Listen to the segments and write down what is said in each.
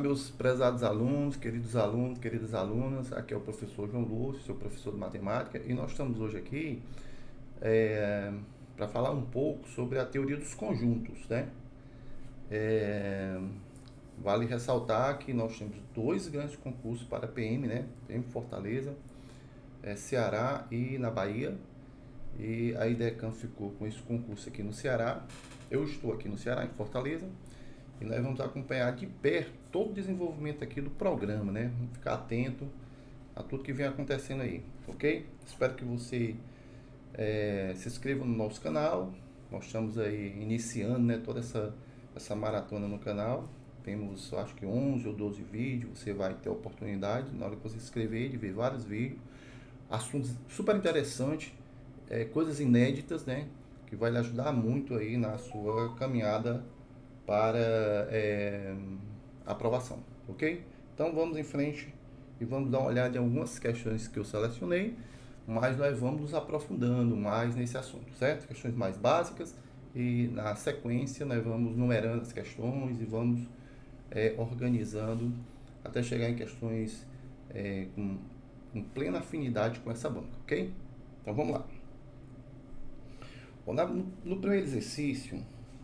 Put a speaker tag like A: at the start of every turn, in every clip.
A: meus prezados alunos, queridas alunas, aqui é o professor João Lúcio, seu professor de matemática, e nós estamos hoje aqui para falar um pouco sobre a teoria dos conjuntos, né? É, vale ressaltar que nós temos dois grandes concursos para PM, né? PM Fortaleza, Ceará e na Bahia, e a IDECAM ficou com esse concurso aqui no Ceará. Eu estou aqui no Ceará, em Fortaleza, e nós vamos acompanhar de perto todo o desenvolvimento aqui do programa, né? Vamos ficar atento a tudo que vem acontecendo aí, ok? Espero que você se inscreva no nosso canal. Nós estamos aí iniciando, né, toda essa maratona no canal. Temos, acho que 11 ou 12 vídeos. Você vai ter a oportunidade, na hora que você se inscrever, de ver vários vídeos. Assuntos super interessantes, coisas inéditas, né? Que vai lhe ajudar muito aí na sua caminhada para aprovação, ok? Então vamos em frente e vamos dar uma olhada em algumas questões que eu selecionei, mas nós vamos nos aprofundando mais nesse assunto, certo? Questões mais básicas, e na sequência nós vamos numerando as questões e vamos organizando até chegar em questões com plena afinidade com essa banca, ok? Então vamos lá. Bom, no primeiro exercício,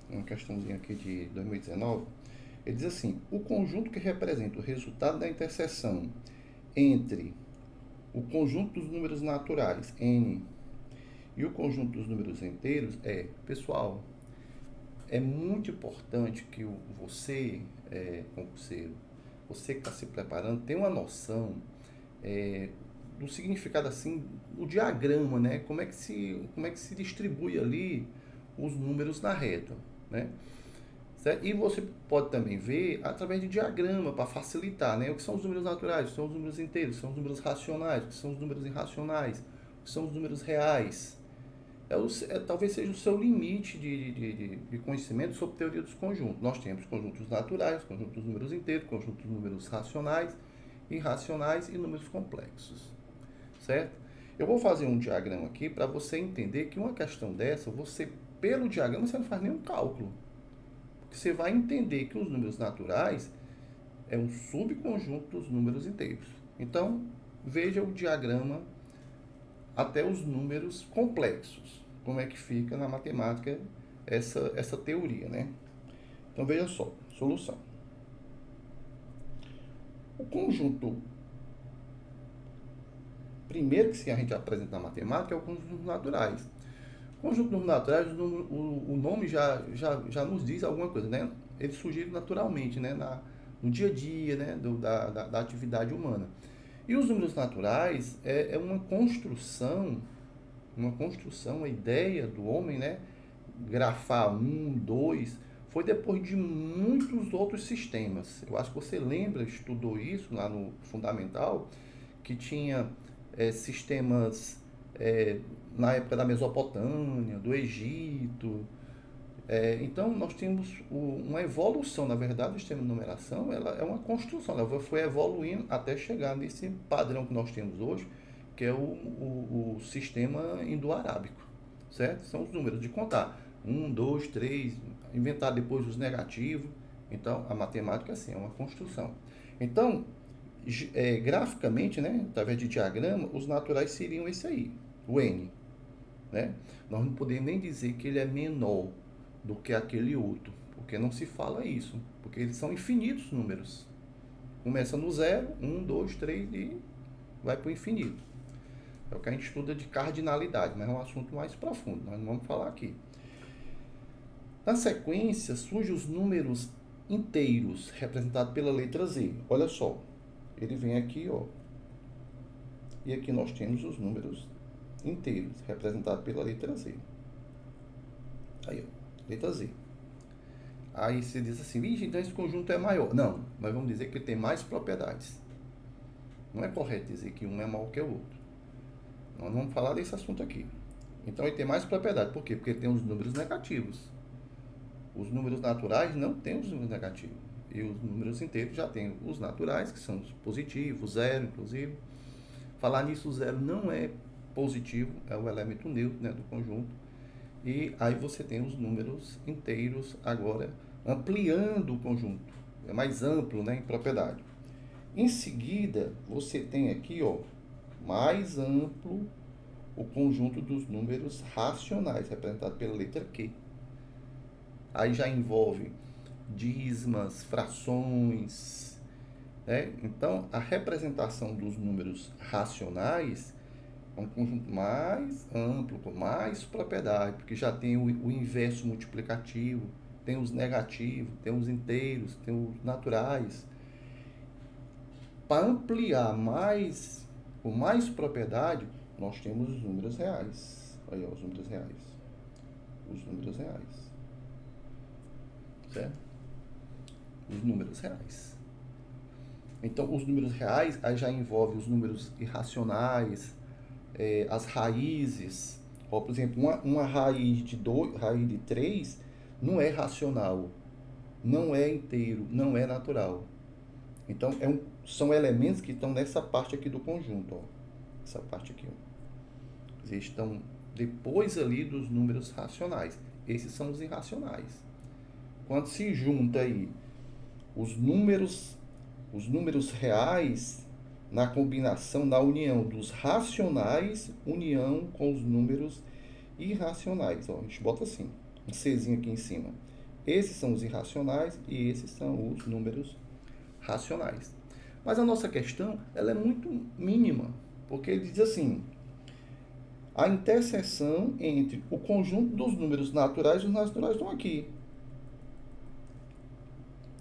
A: uma questãozinha aqui de 2019, ele diz assim: o conjunto que representa o resultado da interseção entre o conjunto dos números naturais, N, e o conjunto dos números inteiros é... Pessoal, é muito importante que você, concurseiro, você que está se preparando, tenha uma noção do significado, assim, do diagrama, né? Como é que se distribui ali os números na reta, né? Certo? E você pode também ver através de diagrama para facilitar, né? O que são os números naturais, o que são os números inteiros, o que são os números racionais, o que são os números irracionais, o que são os números reais. Talvez seja o seu limite de conhecimento sobre teoria dos conjuntos. Nós temos conjuntos naturais, conjuntos dos números inteiros, conjuntos dos números racionais, irracionais e números complexos, certo? Eu vou fazer um diagrama aqui para você entender que uma questão dessa, pelo diagrama, você não faz nenhum cálculo. Porque você vai entender que os números naturais é um subconjunto dos números inteiros. Então, veja o diagrama até os números complexos. Como é que fica na matemática essa teoria, né? Então, veja só, solução. O conjunto primeiro que a gente apresenta na matemática é o conjunto dos naturais. O conjunto dos naturais, o nome já nos diz alguma coisa, né? Ele surgiu naturalmente, né? No dia a dia, né? Da atividade humana. E os números naturais é uma construção, a ideia do homem, né? Grafar um, dois, foi depois de muitos outros sistemas. Eu acho que você lembra, estudou isso lá no fundamental, que tinha sistemas na época da Mesopotâmia, do Egito. Então, nós temos uma evolução, na verdade, do sistema de numeração, ela é uma construção, ela foi evoluindo até chegar nesse padrão que nós temos hoje, que é o sistema indo-arábico, certo? São os números de contar, 1, 2, 3, inventar depois os negativos. Então, a matemática, assim, é uma construção. Então, graficamente, né, através de diagrama, os naturais seriam esse aí, o N, né? Nós não podemos nem dizer que ele é menor do que aquele outro, porque não se fala isso, porque eles são infinitos números. Começa no zero, 1, 2, 3 e vai para o infinito. É o que a gente estuda de cardinalidade, mas é um assunto mais profundo, nós não vamos falar aqui. Na sequência, surgem os números inteiros, representados pela letra Z. Olha só, ele vem aqui, ó, e aqui nós temos os números inteiros, representados pela letra Z. Aí, ó, letra Z. Aí você diz assim, então esse conjunto é maior. Não, nós vamos dizer que ele tem mais propriedades. Não é correto dizer que um é maior que o outro. Nós vamos falar desse assunto aqui. Então ele tem mais propriedade. Por quê? Porque ele tem os números negativos. Os números naturais não têm os números negativos. E os números inteiros já têm os naturais, que são os positivos, zero, inclusive. Falar nisso, o zero não é positivo, é o elemento neutro, né, do conjunto. E aí você tem os números inteiros agora ampliando o conjunto. mais amplo, né, em propriedade. Em seguida, você tem aqui, ó, mais amplo o conjunto dos números racionais, representado pela letra Q. Aí já envolve dízimas, frações, né? Então, a representação dos números racionais é um conjunto mais amplo, com mais propriedade, porque já tem o inverso multiplicativo, tem os negativos, tem os inteiros, tem os naturais. Para ampliar mais, com mais propriedade, nós temos os números reais. Aí, ó, os números reais. Os números reais. Certo? Os números reais. Então, os números reais aí já envolve os números irracionais, as raízes. Ó, por exemplo, uma raiz de 2, raiz de 3 não é racional, não é inteiro, não é natural. Então, são elementos que estão nessa parte aqui do conjunto, ó. Essa parte aqui, ó. Eles estão depois ali dos números racionais. Esses são os irracionais. Quando se junta aí os números reais na combinação, na união dos racionais, união com os números irracionais. Ó, a gente bota assim, um Czinho aqui em cima. Esses são os irracionais e esses são os números racionais. Mas a nossa questão, ela é muito mínima, porque ele diz assim: a interseção entre o conjunto dos números naturais e os naturais estão aqui.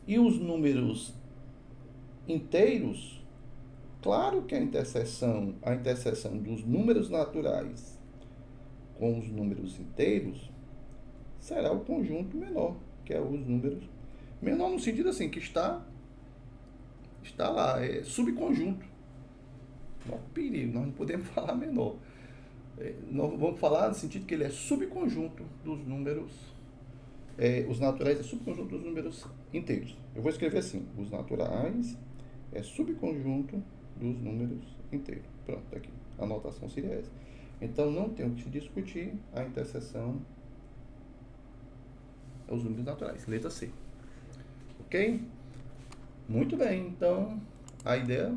A: E os números inteiros, claro que a interseção dos números naturais com os números inteiros será o conjunto menor, que é os números menor no sentido assim, que está lá, é subconjunto. Não é perigo, nós não podemos falar menor. Nós vamos falar no sentido que ele é subconjunto dos números, os naturais é subconjunto dos números inteiros. Eu vou escrever assim: os naturais é subconjunto dos números inteiros. Pronto, tá aqui. A anotação seria essa. Então, não tem o que se discutir, a interseção é os números naturais. Letra C. Ok? Muito bem. Então, a ideia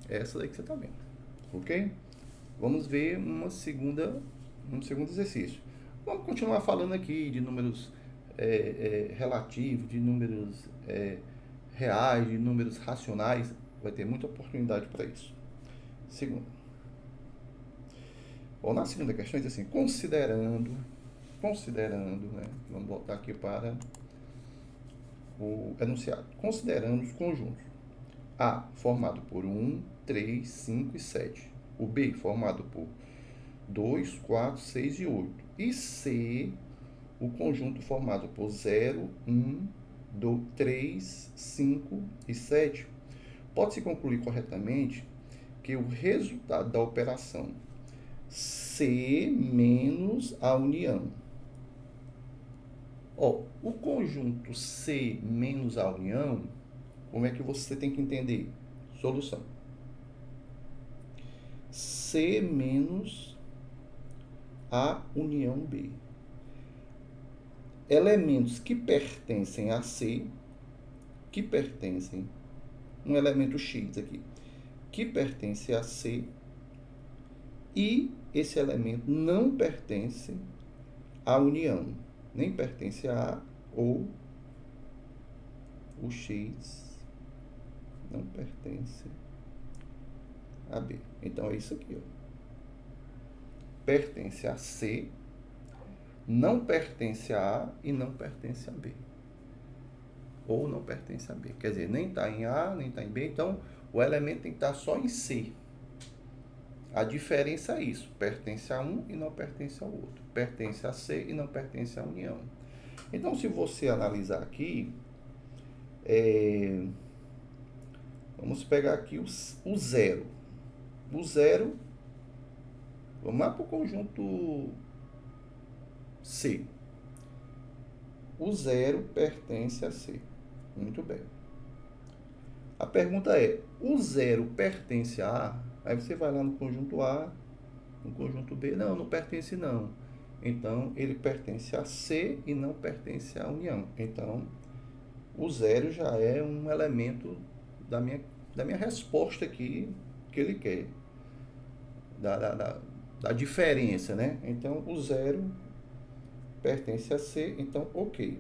A: é essa daí que você está vendo. Ok? Vamos ver um segundo exercício. Vamos continuar falando aqui de números relativos, de números reais, de números racionais. Vai ter muita oportunidade para isso. Segundo. Bom, na segunda questão diz assim: considerando, né? Vamos voltar aqui para o enunciado. Considerando os conjuntos A formado por 1, 3, 5 e 7. O B formado por 2, 4, 6 e 8. E C, o conjunto formado por 0, 1, 2, 3, 5 e 7. Pode-se concluir corretamente que o resultado da operação C menos a união. Ó, o conjunto C menos a união, como é que você tem que entender? Solução. C menos a união B. Elementos que pertencem a C, um elemento X aqui, que pertence a C, e esse elemento não pertence à união, nem pertence a A, ou o X não pertence a B. Então, é isso aqui, ó. Pertence a C, não pertence a A e não pertence a B. Ou não pertence a B. Quer dizer, nem está em A, nem está em B. Então, o elemento tem que estar só em C. A diferença é isso. Pertence a um e não pertence ao outro. Pertence a C e não pertence à união. Então, se você analisar aqui, vamos pegar aqui o zero. O zero, vamos lá para o conjunto C. O zero pertence a C. Muito bem. A pergunta é: o zero pertence a A? Aí você vai lá no conjunto A, no conjunto B. Não, não pertence não. Então, ele pertence a C e não pertence à união. Então, o zero já é um elemento da minha resposta aqui que ele quer, da diferença, né? Então, o zero pertence a C, então, ok.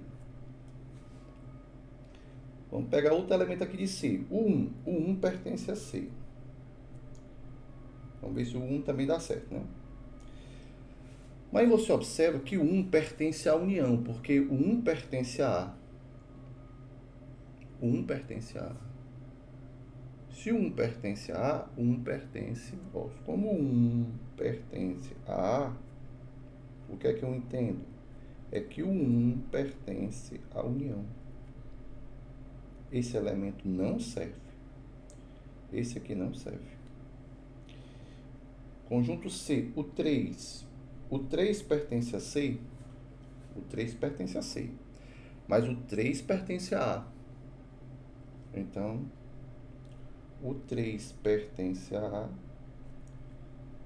A: Vamos pegar outro elemento aqui de C, o 1. O 1 pertence a C. Vamos ver se o 1 também dá certo, né? Mas você observa que o 1 pertence à união, porque o 1 pertence a A. O 1 pertence a A. Se o 1 pertence a A, o 1 pertence... Como o 1 pertence a A, o que é que eu entendo? É que o 1 pertence à união. Esse elemento não serve. Esse aqui não serve. Conjunto C, o 3. O 3 pertence a C? O 3 pertence a C. Mas o 3 pertence a A. Então, o 3 pertence a A.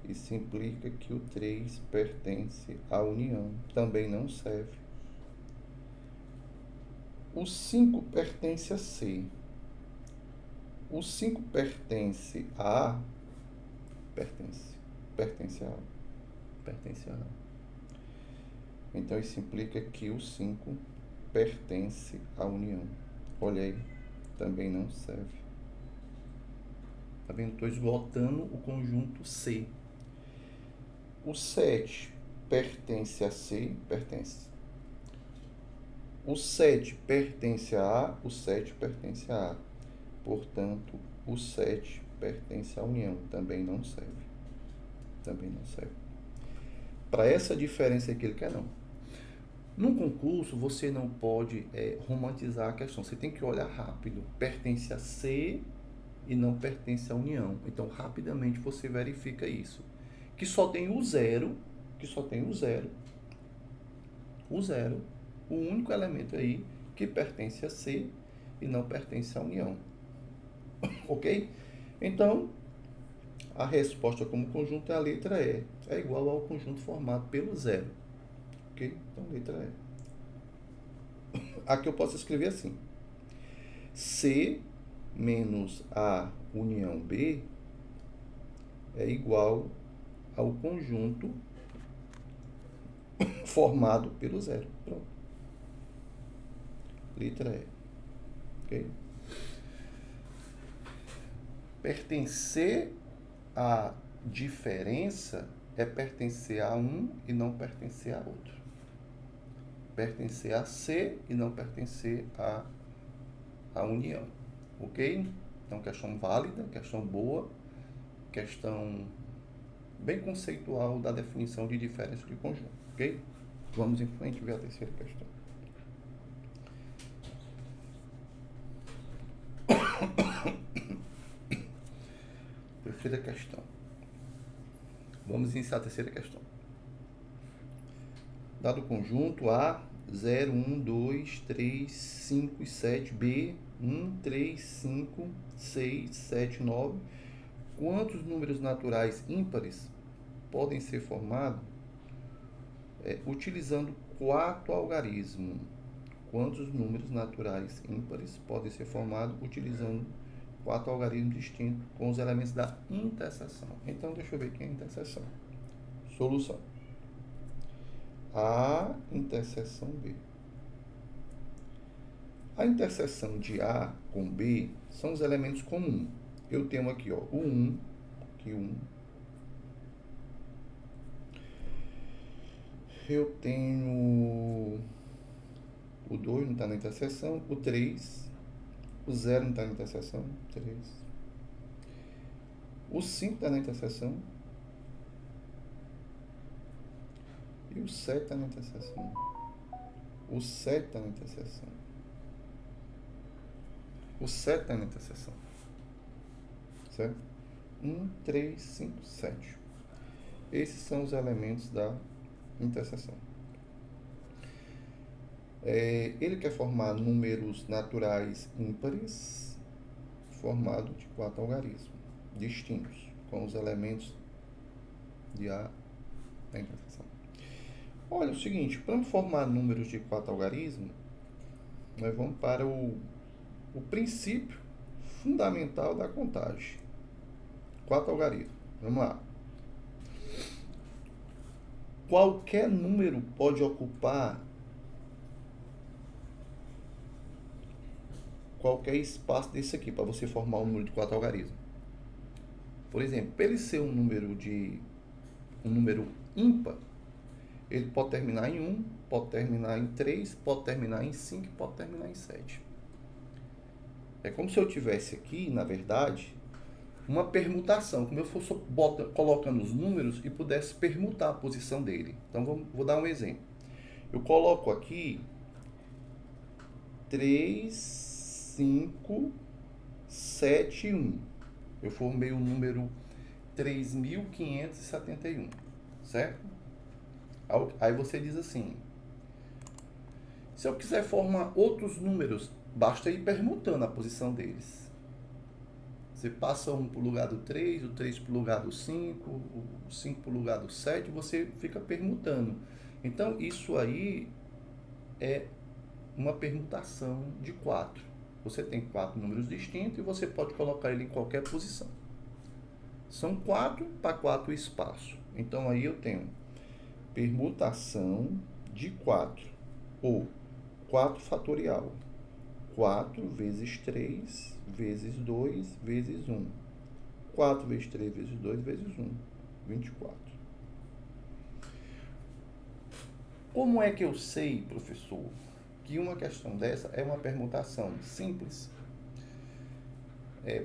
A: Isso implica que o 3 pertence à união. Também não serve. O 5 pertence a C. O 5 pertence a A? Pertence. Pertence a A. Pertence a A. Então, isso implica que o 5 pertence à união. Olha aí. Também não serve. Tá vendo? Estou esgotando o conjunto C. O 7 pertence a C? Pertence. O 7 pertence a A? O 7 pertence a A. Portanto, o 7 pertence à união. Também não serve. Também não serve. Para essa diferença que ele quer, não. No concurso, você não pode romantizar a questão. Você tem que olhar rápido. Pertence a C e não pertence à união. Então, rapidamente você verifica isso. Que só tem o zero. Que só tem o zero. O zero. O único elemento aí que pertence a C e não pertence à união. Ok? Então, a resposta como conjunto é a letra E. É igual ao conjunto formado pelo zero. Ok? Então, letra E. Aqui eu posso escrever assim. C menos A união B é igual ao conjunto formado pelo zero. Pronto. Letra E. Ok? Pertencer à diferença é pertencer a um e não pertencer a outro. Pertencer a C e não pertencer à união. Ok? Então, questão válida, questão boa, questão bem conceitual da definição de diferença de conjunto. Ok? Vamos em frente ver a terceira questão. Terceira questão. Vamos iniciar a terceira questão. Dado o conjunto A, 0, 1, 2, 3, 5 e 7, B, 1, 3, 5, 6, 7, 9. Quantos números naturais ímpares podem ser formados utilizando 4 algarismos? Quantos números naturais ímpares podem ser formados utilizando 4 algarismos distintos com os elementos da interseção? Então, deixa eu ver aqui a interseção. Solução. A interseção B. A interseção de A com B são os elementos comuns. Eu tenho aqui, ó, o 1, aqui 1. Eu tenho o 2, não está na interseção. O 3. O 0 não está na interseção. 3. O 5 está na interseção. E o 7 está na interseção. O 7 está na interseção. O 7 está na interseção. Certo? 1, 3, 5, 7. Esses são os elementos da interseção. Ele quer formar números naturais ímpares formados de 4 algarismos distintos com os elementos de A da interseção. Olha, é o seguinte, para formar números de 4 algarismos, Nós vamos para o princípio fundamental da contagem. 4 algarismos. Vamos lá. Qualquer número pode ocupar qualquer espaço desse aqui, para você formar um número de 4 algarismos. Por exemplo, para ele ser um número ímpar, ele pode terminar em 1, pode terminar em 3, pode terminar em 5, pode terminar em 7. É como se eu tivesse aqui, na verdade, uma permutação, como eu fosse colocando os números e pudesse permutar a posição dele. Então, vou dar um exemplo. Eu coloco aqui 3, 5, 7 e 1. Eu formei o número 3.571, certo? Aí você diz assim, se eu quiser formar outros números, basta ir permutando a posição deles. Você passa um para o lugar do 3, o 3 para o lugar do 5, o 5 para o lugar do 7, você fica permutando. Então, isso aí é uma permutação de 4. Você tem 4 números distintos e você pode colocar ele em qualquer posição. São 4 para 4 espaços. Então, aí eu tenho permutação de 4, ou 4 fatorial. 4 vezes 3 vezes 2 vezes 1. 4 vezes 3 vezes 2 vezes 1. 24. Como é que eu sei, professor, que uma questão dessa é uma permutação simples?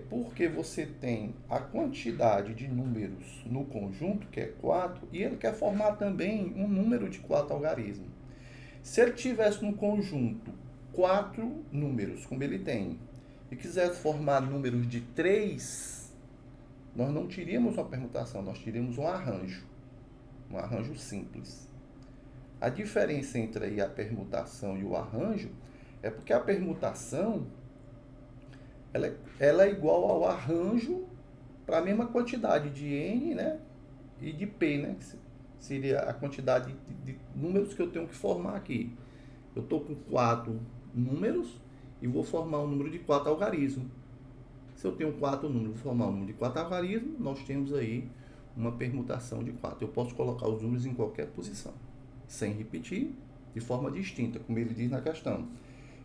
A: Porque você tem a quantidade de números no conjunto, que é 4, e ele quer formar também um número de 4 algarismos. Se ele tivesse no conjunto 4 números, como ele tem, e quisesse formar números de 3, nós não teríamos uma permutação, nós teríamos um arranjo simples. A diferença entre aí a permutação e o arranjo é porque a permutação ela é igual ao arranjo para a mesma quantidade de N, né, e de P, né, que seria a quantidade de números que eu tenho que formar aqui. Eu estou com 4 números e vou formar um número de 4 algarismos. Se eu tenho 4 números, vou formar um número de 4 algarismos, nós temos aí uma permutação de 4. Eu posso colocar os números em qualquer posição, sem repetir, de forma distinta, como ele diz na questão.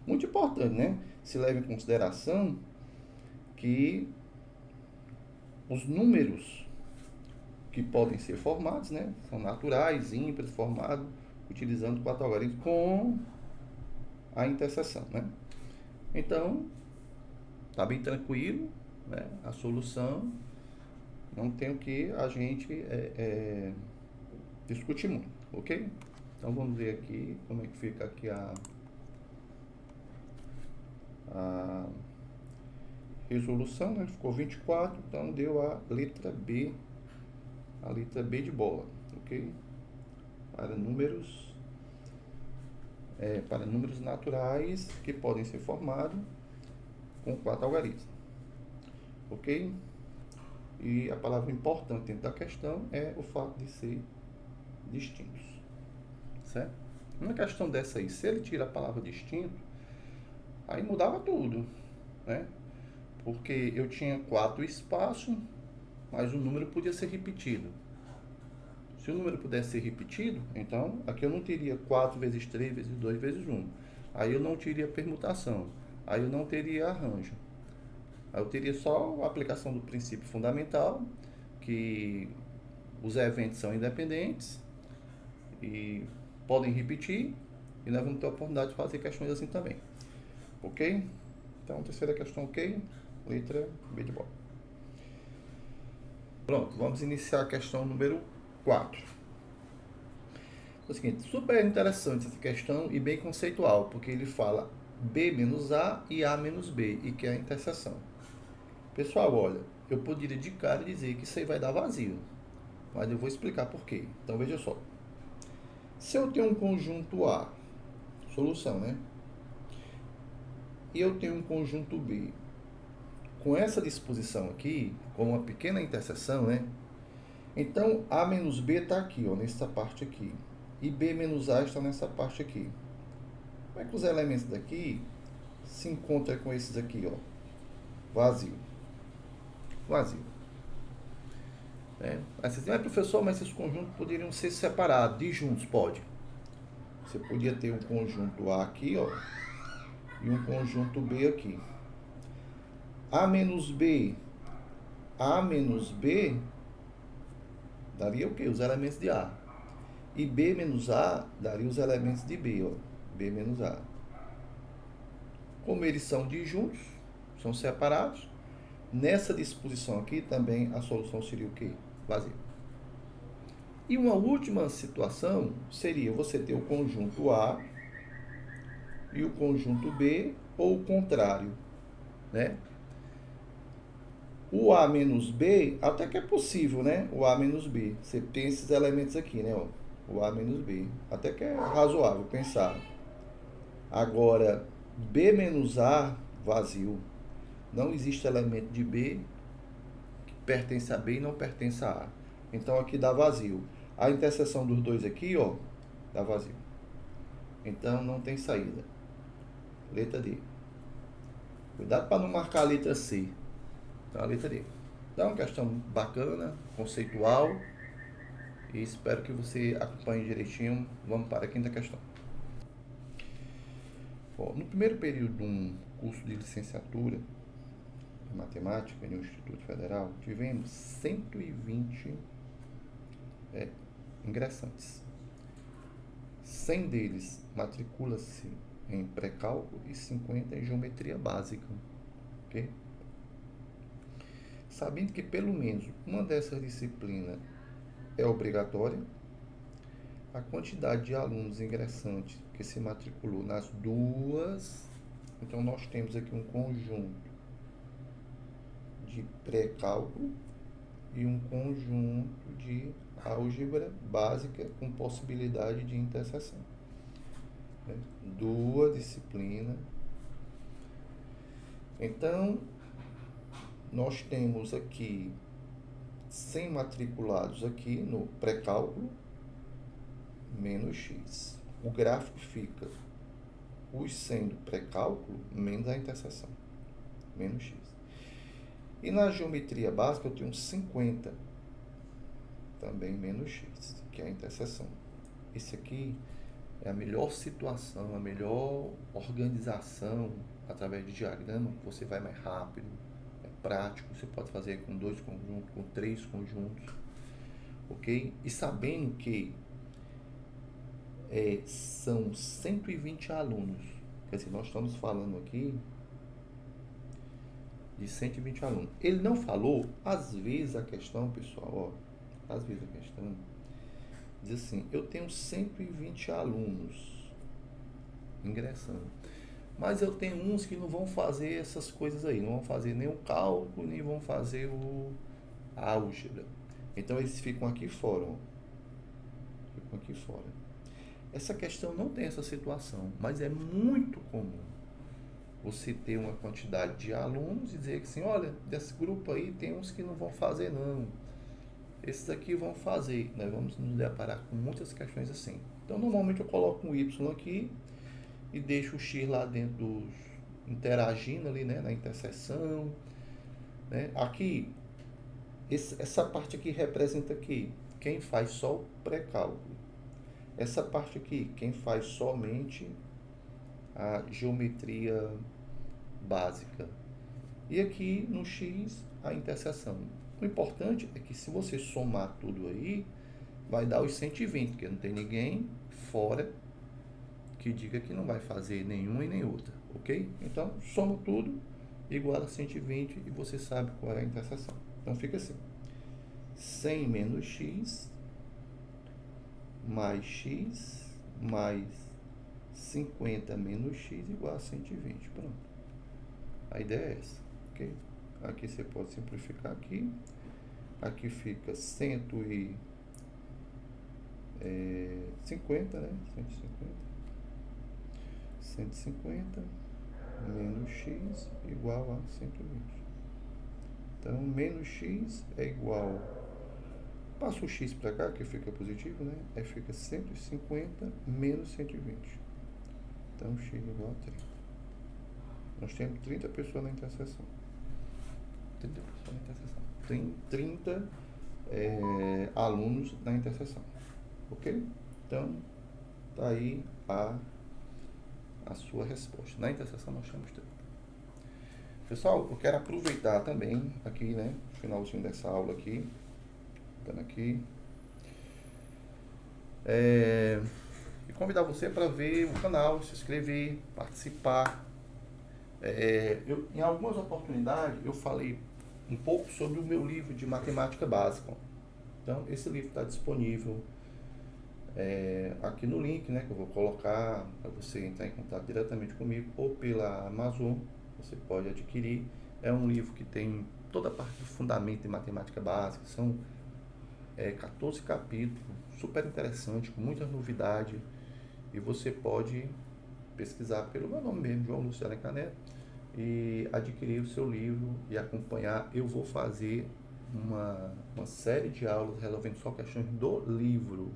A: Muito importante, né? Se leve em consideração que os números que podem ser formados, né, são naturais, ímpares, formados utilizando 4 algarismos com a interseção, né? Então, tá bem tranquilo, né? A solução não tem o que a gente discutir muito, ok? Então, vamos ver aqui como é que fica aqui a resolução, né? Ficou 24, então deu a letra B de bola, ok? Para números naturais que podem ser formados com 4 algarismos, ok? E a palavra importante dentro da questão é o fato de ser distintos, certo? Uma questão dessa aí, se ele tira a palavra distinto, aí mudava tudo, né? Porque eu tinha 4 espaços, mas o número podia ser repetido. Se o número pudesse ser repetido, então aqui eu não teria 4 vezes 3 vezes 2 vezes 1. Aí eu não teria permutação. Aí eu não teria arranjo. Aí eu teria só a aplicação do princípio fundamental, que os eventos são independentes e podem repetir, e nós vamos ter a oportunidade de fazer questões assim também. Ok? Então, terceira questão, ok? Letra B de bola. Pronto, vamos iniciar a questão número 4. É o seguinte, super interessante essa questão e bem conceitual, porque ele fala B menos A e A menos B, e que é a interseção. Pessoal, olha, eu poderia de cara dizer que isso aí vai dar vazio, mas eu vou explicar por quê. Então, veja só. Se eu tenho um conjunto A, solução, né? E eu tenho um conjunto B, com essa disposição aqui, com uma pequena interseção, né? Então, A menos B está aqui, ó, nessa parte aqui. E B menos A está nessa parte aqui. Como é que os elementos daqui se encontra com esses aqui, ó, vazio. Vazio. Aí você diz, professor, mas esses conjuntos poderiam ser separados, disjuntos? Pode. Você podia ter um conjunto A aqui, ó, e um conjunto B aqui. A menos B, daria o quê? Os elementos de A. E B menos A daria os elementos de B, ó. B menos A. Como eles são disjuntos, são separados, nessa disposição aqui também a solução seria o quê? Vazio. E uma última situação seria você ter o conjunto A e o conjunto B, ou o contrário, né? O A menos B, até que é possível, né? O A menos B. Você tem esses elementos aqui, né? Ó, o A menos B. Até que é razoável pensar. Agora, B menos A, vazio. Não existe elemento de B que pertence a B e não pertence a A. Então, aqui dá vazio. A interseção dos dois aqui, ó, dá vazio. Então, não tem saída. Letra D. Cuidado para não marcar a letra C. Então, a letra D. Então, é uma questão bacana, conceitual. E espero que você acompanhe direitinho. Vamos para a quinta questão. Bom, no primeiro período de um curso de licenciatura em matemática no Instituto Federal, tivemos 120 ingressantes. 100 deles matricula-se em pré-cálculo e 50 em geometria básica. Ok? Sabendo que pelo menos uma dessas disciplinas é obrigatória, a quantidade de alunos ingressantes que se matriculou nas duas, então nós temos aqui um conjunto de pré-cálculo e um conjunto de álgebra básica com possibilidade de interseção. Duas disciplinas. Então, nós temos aqui 100 matriculados aqui no pré-cálculo, menos x. O gráfico fica os 100 do pré-cálculo menos a interseção, menos x. E na geometria básica eu tenho 50, também menos x, que é a interseção. Esse aqui é a melhor situação, a melhor organização através de diagrama, você vai mais rápido, é prático, você pode fazer com 2 conjuntos, com 3 conjuntos, ok? E sabendo que são 120 alunos, quer dizer, nós estamos falando aqui de 120 alunos. Ele não falou, às vezes a questão, pessoal, ó, às vezes a questão diz assim, eu tenho 120 alunos ingressando, mas eu tenho uns que não vão fazer essas coisas aí, não vão fazer nem o cálculo, nem vão fazer a álgebra. Então eles ficam aqui fora, ó. Ficam aqui fora. Essa questão não tem essa situação, mas é muito comum você ter uma quantidade de alunos e dizer que assim, olha, desse grupo aí tem uns que não vão fazer não, esses aqui vão fazer. Nós vamos nos deparar com muitas questões assim. Então, normalmente eu coloco um Y aqui e deixo o X lá dentro dos, interagindo ali, né, na interseção, né? Aqui, essa parte aqui representa aqui quem faz só o pré-cálculo. Essa parte aqui, quem faz somente a geometria básica. E aqui no X, a interseção. O importante é que se você somar tudo aí, vai dar os 120, porque não tem ninguém fora que diga que não vai fazer nenhuma e nem outra, ok? Então, soma tudo, igual a 120 e você sabe qual é a interseção. Então, fica assim, 100 menos x, mais 50 menos x igual a 120. Pronto. A ideia é essa, ok? Aqui você pode simplificar aqui. Aqui fica 150, né? 150 menos x igual a 120. Então, menos x é igual... Passa o x para cá, que fica positivo, né? Aí fica 150 menos 120. Então, x igual a 30. Nós temos 30 pessoas na interseção. 30 pessoas na interseção. Tem 30 alunos na interseção. Ok? Então, tá aí a sua resposta. Na interseção nós temos 30. Pessoal, eu quero aproveitar também aqui, né? Finalzinho dessa aula aqui. Dando aqui. E convidar você para ver o canal, se inscrever, participar. Em algumas oportunidades eu falei um pouco sobre o meu livro de matemática básica. Então, esse livro está disponível aqui no link, né, que eu vou colocar para você entrar em contato diretamente comigo ou pela Amazon. Você pode adquirir. É um livro que tem toda a parte de fundamento de matemática básica. São 14 capítulos, super interessante, com muitas novidades. E você pode pesquisar pelo meu nome mesmo, João Lúcio Alencar Neto, e adquirir o seu livro e acompanhar. Eu vou fazer uma série de aulas resolvendo só questões do livro.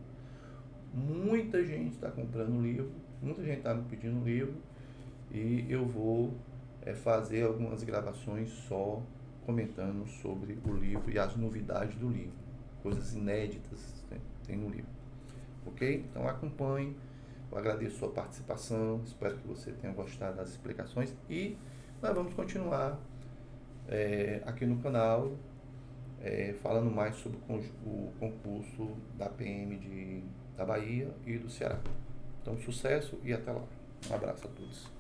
A: Muita gente está comprando o livro, muita gente está me pedindo o livro, e eu vou fazer algumas gravações só comentando sobre o livro e as novidades do livro, coisas inéditas, né, tem no livro. Ok? Então acompanhe. Eu agradeço a sua participação, espero que você tenha gostado das explicações e nós vamos continuar aqui no canal falando mais sobre o concurso da PM da Bahia e do Ceará. Então, sucesso e até lá. Um abraço a todos.